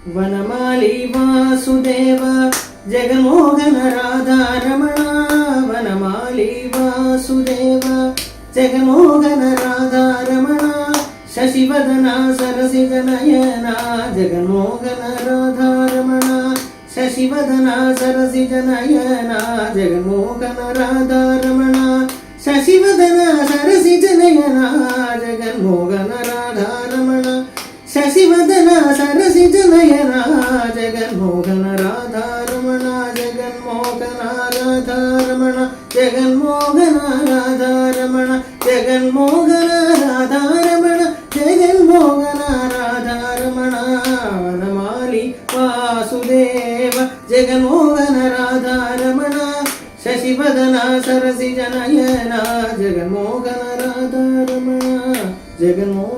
Vanamali Vasudeva Jaganmohana Radha Ramana Vanamali Vasudeva Jaganmohana Radha Ramana Sasivadana Sarasija Nayana Jaganmohana Radha Ramana Sasivadana Sarasija Nayana Jaganmohana Radha Ramana Sasivadana Sarasija Nayana Jaganmohana Radha Ramana Sasivadana Sarasija Nayana Jaganmohana Radha Ramana Jaganmohana Radha Ramana Jaganmohana Radha Ramana Jaganmohana Radha Ramana Jaganmohana Radha Ramana Vanamali Vasudeva Jaganmohana Radha Ramana Sasivadana Sarasija Nayana Jaganmohana Radha Ramana Jaganmohana